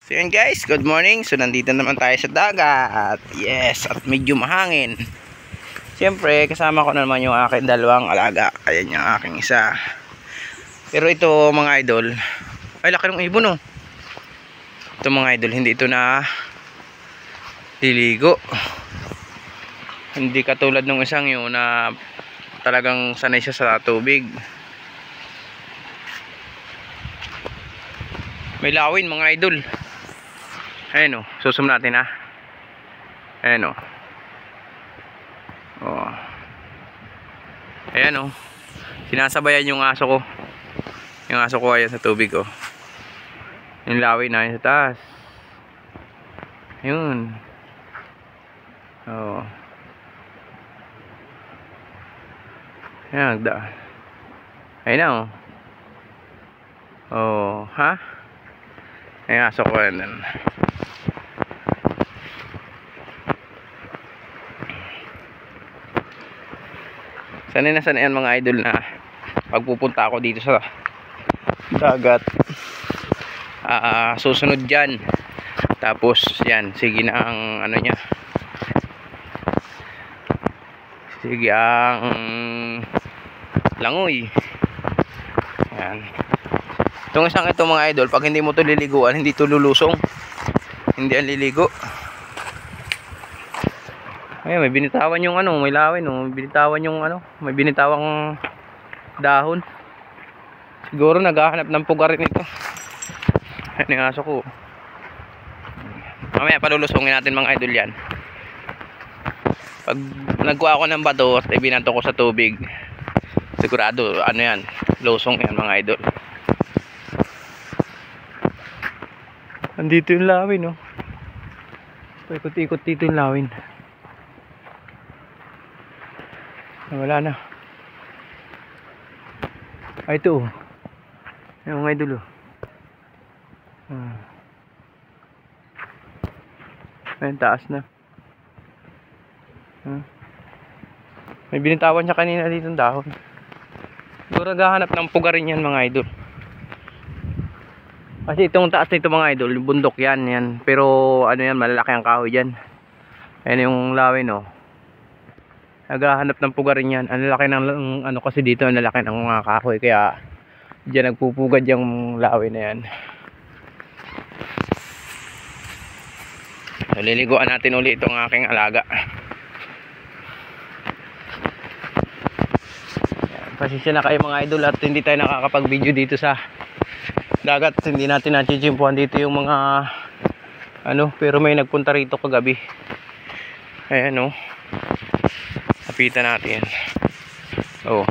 So yun guys, good morning. So nandito naman tayo sa dagat. Yes, at medyo mahangin. Siyempre, kasama ko na naman yung aking dalawang alaga. Ayan yung aking isa. Pero ito mga idol, ay laki ng ibon oh. Ito mga idol, hindi ito na liligo. Hindi katulad ng isang yun na talagang sanay siya sa tubig. May lawin mga idol. Ayan o, susum natin ha. Ayan o. Oh. Ayan o. Sinasabayan yung aso ko. Yung aso ko ayan sa tubig o. Yung lawin na yun sa taas. Yun. Oh. Ayan, nagdaan. Ayan na o. Oh, ha? Ayan, aso ko yan. Sanay na sanay yan mga idol na pagpupunta ako dito sa dagat, susunod dyan. Tapos yan, sige na ang ano nya, sige ang langoy. Yan. Itong isang ito mga idol, pag hindi mo to liliguan, hindi to lulusong. Hindi ang liligo. Ayun, may binitawan yung ano, may lawin oh. May binitawan yung ano, may binitawang dahon. Siguro naghahanap ng pugarin ito. Ayun yung aso ko. Mamaya palulusungin natin mga idol yan. Pag nagkuha ako ng bato at ibinato ko sa tubig, sigurado ano yan, lusong yan mga idol. Andito yung lawin oh. Ikot-ikot dito yung lawin. Wala na. Ay ito oh. Ayan mga idol oh. Ayan, taas na. May binitawan siya kanina dito ng dahon. Siguro naghahanap ng pugarin yan mga idol. Kasi itong taas nito mga idol, bundok yan, yan. Pero ano yan, malalaki ang kahoy dyan. Ayan yung lawin oh. Naghahanap ng pugarin yan. Ang lalaki ng ano kasi dito, ang lalaki ng mga kahoy. Kaya dyan nagpupugad yung lawin na yan. Liliguan natin ulit itong aking alaga. Pasensya na kayo mga idol at hindi tayo nakakapag video dito sa dagat. Hindi natin nachichimpuan dito yung mga ano, pero may nagpunta rito kagabi. Ayan oh. Kapitan natin. Oh.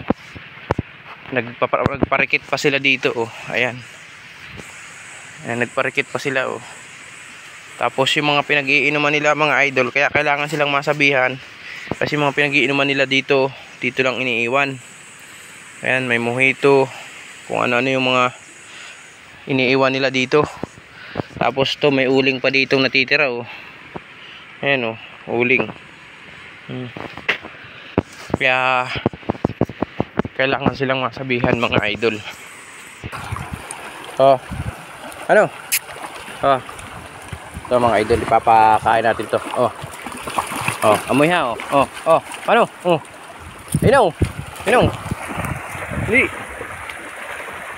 Nagparikit pa sila dito oh. Ayan. Ayan, nagparikit pa sila oh. Tapos yung mga pinag-iinuman nila mga idol, kaya kailangan silang masabihan kasi mga pinag-iinuman nila dito lang iniiwan. Ayan, may mojito, kung ano-ano yung mga iniiwan nila dito. Tapos to may uling pa dito natitira oh. Ayan oh, uling. Kaya kailangan silang masabihan mga idol. Oh. Ano? Oh. Ito mga idol, ipapakain natin to. Oh. Oh, amoy ha oh. Oh, oh. Ano? Oh. Ayun oh. Ayun oh. Hindi.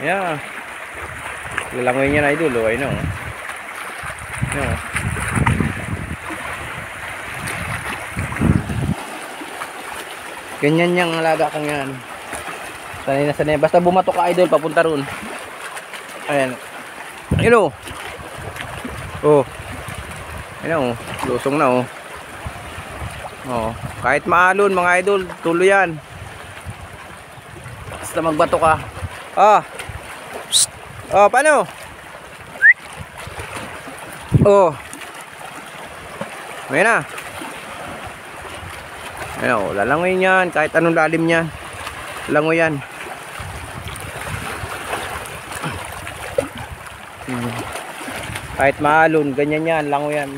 Yeah. Lalangoy niya na idol oh. Ayun oh. Ayun oh. Ganyan niyang alaga kang yan. Sanay na sanay. Basta bumato ka idol, papunta ron. Ayan. Ayun oh. Oh. Ayun oh. Lusong na oh. Oh. Kahit maalon mga idol, tuloy yan. Basta magbato ka. Ah. Psst. Oh, paano? Oh. Ayan na. Ayan o, lalangoy yan. Kahit anong lalim yan, lalangoy yan. Kahit maalon, ganyan yan, langoy yan.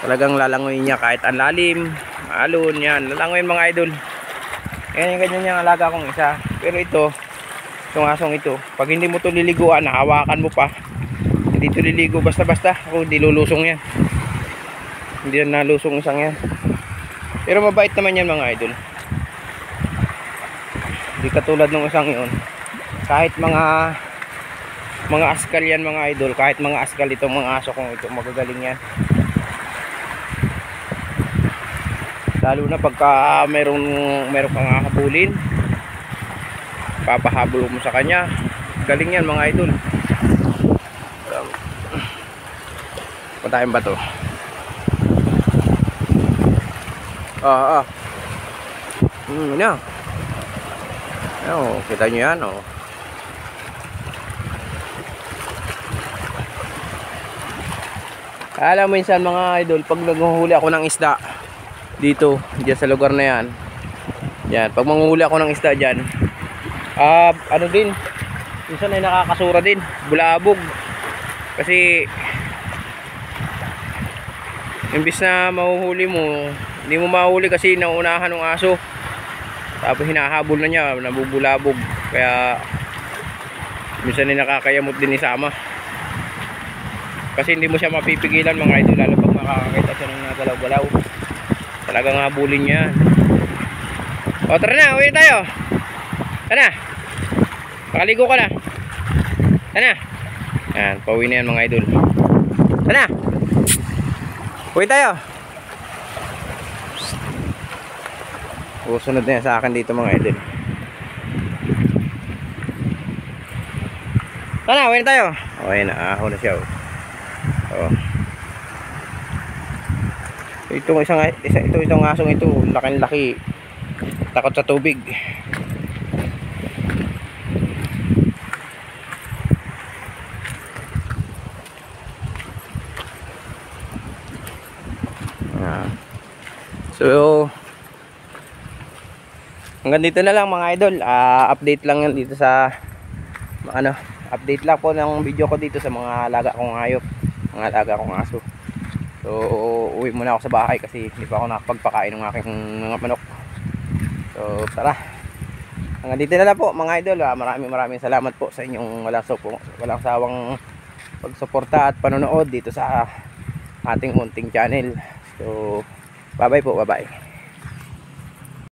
Talagang lalangoy niya kahit ang lalim, maalon yan, lalangoy mga idol. Ganyan yung alaga kong isa. Pero ito, itong asong ito, pag hindi mo to liliguan, hawakan mo pa, Hindi ito liligo basta-basta. Ako hindi lulusong yan. Hindi yan nalusong isang yan. Pero mabait naman yan mga idol. Hindi katulad ng isang yun. Kahit mga askal yan mga idol. Kahit mga askal itong mga aso kong ito, magagaling yan. Lalo na pagka meron kang hahabulin, papahabol mo sa kanya. Galing yan mga idol. Puntahin ba to? Ano? Ano, kita nyo yan, oh. Alam mo minsan mga idol, pag naghuhuli ako ng isda dito, diyan sa lugar na yan. Yan, pag manguhuli ako ng isda diyan, ano din, minsan ay nakakasura din, bulabog. Kasi imbis na mahuhuli mo, hindi mo mahuli kasi nauunahan ng aso. Tapos hinahabol na niya, nabubulabog. Kaya minsan ay nakakayamot din isama. Kasi hindi mo siya mapipigilan mga idol, lalo pag makakakita siya ng nagalaw-galaw. Talagang habulin niya. O tara na, uwi tayo. Tara na. Makaligo ka na. Tara na. Yan, pauwi na yan mga idol. Tara na. Uwi tayo. Susunod na yan sa akin dito mga idol. Tara na, uwi na tayo. Okay na, aho na siya. Oh. Itong itong asong ito, laki-laki. Takot sa tubig. So hanggang dito na lang mga idol. Update lang yan dito sa update lang po ng video ko dito sa mga alaga kong hayop, mga alaga kong aso. So uwi muna ako sa bahay kasi hindi pa ako nakapagpakain ng aking mga manok. So tara, hanggang dito na lang po mga idol. Maraming salamat po sa inyong walang sawang pagsuporta at panonood dito sa ating munting channel. So bye bye po, bye bye.